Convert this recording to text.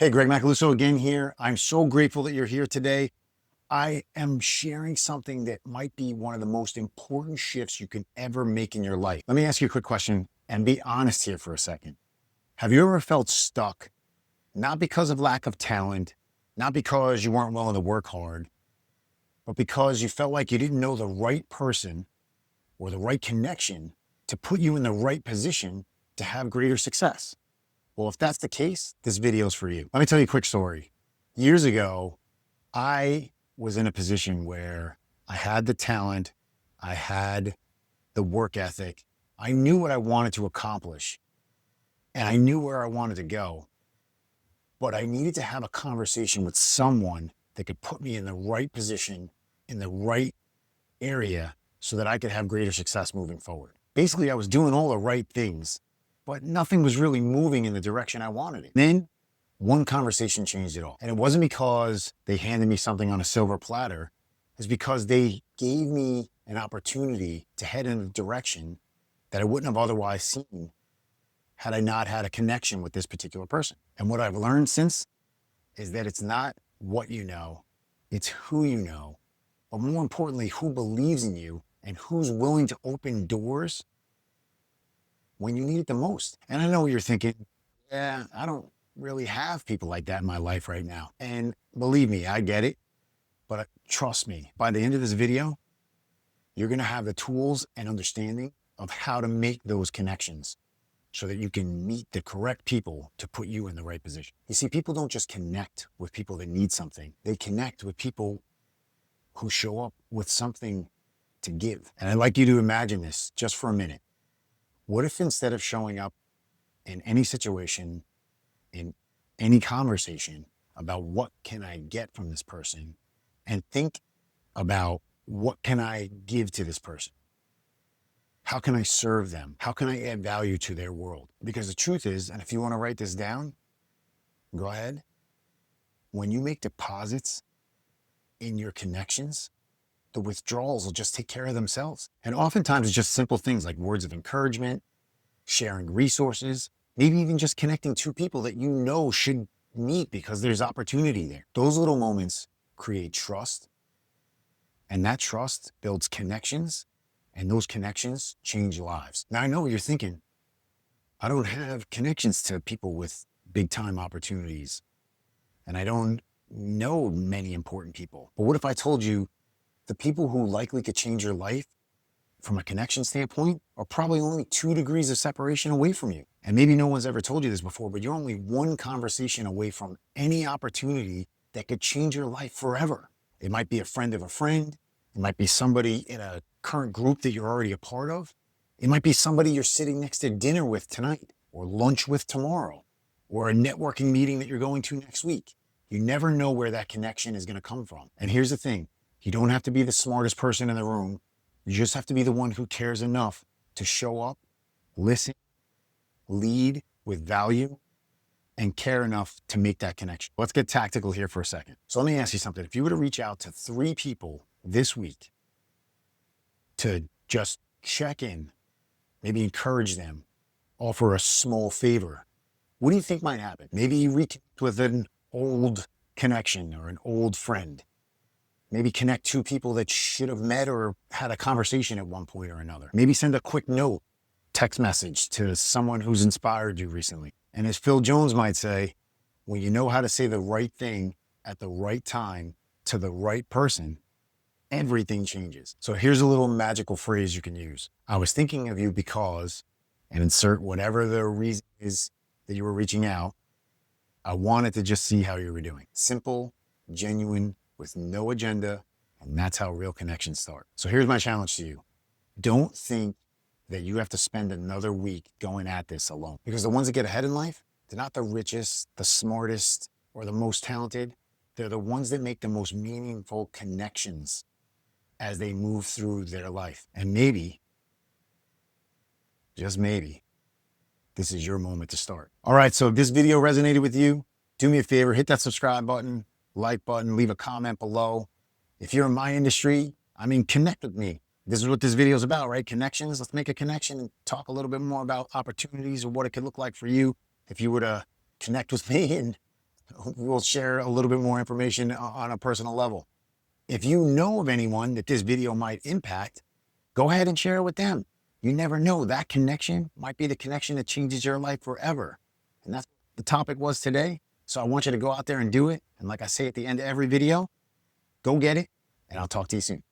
Hey, Greg Macaluso again here. I'm so grateful that you're here today. I am sharing something that might be one of the most important shifts you can ever make in your life. Let me ask you a quick question and be honest here for a second. Have you ever felt stuck, not because of lack of talent, not because you weren't willing to work hard, but because you felt like you didn't know the right person or the right connection to put you in the right position to have greater success? Well, if that's the case, this video is for you. Let me tell you a quick story. Years ago, I was in a position where I had the talent, I had the work ethic, I knew what I wanted to accomplish, and I knew where I wanted to go. But I needed to have a conversation with someone that could put me in the right position, in the right area, so that I could have greater success moving forward. Basically, I was doing all the right things, but nothing was really moving in the direction I wanted it. Then one conversation changed it all. And it wasn't because they handed me something on a silver platter. It's because they gave me an opportunity to head in a direction that I wouldn't have otherwise seen had I not had a connection with this particular person. And what I've learned since is that it's not what you know, it's who you know, but more importantly, who believes in you and who's willing to open doors when you need it the most. And I know you're thinking, yeah, I don't really have people like that in my life right now. And believe me, I get it, but trust me, by the end of this video, you're going to have the tools and understanding of how to make those connections so that you can meet the correct people to put you in the right position. You see, people don't just connect with people that need something. They connect with people who show up with something to give. And I'd like you to imagine this just for a minute. What if instead of showing up in any situation, in any conversation about what can I get from this person, and think about what can I give to this person? How can I serve them? How can I add value to their world? Because the truth is, and if you want to write this down, go ahead. When you make deposits in your connections, the withdrawals will just take care of themselves. And oftentimes it's just simple things like words of encouragement, sharing resources, maybe even just connecting two people that you know should meet because there's opportunity there. Those little moments create trust, and that trust builds connections, and those connections change lives. Now, I know what you're thinking. I don't have connections to people with big time opportunities, and I don't know many important people. But what if I told you the people who likely could change your life from a connection standpoint are probably only 2 degrees of separation away from you? And maybe no one's ever told you this before, but you're only one conversation away from any opportunity that could change your life forever. It might be a friend of a friend. It might be somebody in a current group that you're already a part of. It might be somebody you're sitting next to dinner with tonight, or lunch with tomorrow, or a networking meeting that you're going to next week. You never know where that connection is going to come from. And here's the thing. You don't have to be the smartest person in the room. You just have to be the one who cares enough to show up, listen, lead with value, and care enough to make that connection. Let's get tactical here for a second. So let me ask you something. If you were to reach out to 3 people this week to just check in, maybe encourage them, offer a small favor, what do you think might happen? Maybe you reconnect with an old connection or an old friend. Maybe connect 2 people that should have met or had a conversation at one point or another. Maybe send a quick note, text message to someone who's inspired you recently. And as Phil Jones might say, when you know how to say the right thing at the right time to the right person, everything changes. So here's a little magical phrase you can use. I was thinking of you because, and insert whatever the reason is that you were reaching out. I wanted to just see how you were doing. Simple, genuine, with no agenda, and that's how real connections start. So here's my challenge to you. Don't think that you have to spend another week going at this alone, because the ones that get ahead in life, they're not the richest, the smartest, or the most talented. They're the ones that make the most meaningful connections as they move through their life. And maybe, just maybe, this is your moment to start. All right, so if this video resonated with you, do me a favor, hit that subscribe button, like button, leave a comment below. If you're in my industry, connect with me. This is what this video is about, right? Connections. Let's make a connection and talk a little bit more about opportunities or what it could look like for you if you were to connect with me and we'll share a little bit more information on a personal level. If you know of anyone that this video might impact, go ahead and share it with them. You never know. That connection might be the connection that changes your life forever. And that's what the topic was today. So I want you to go out there and do it. And like I say at the end of every video, go get it. And I'll talk to you soon.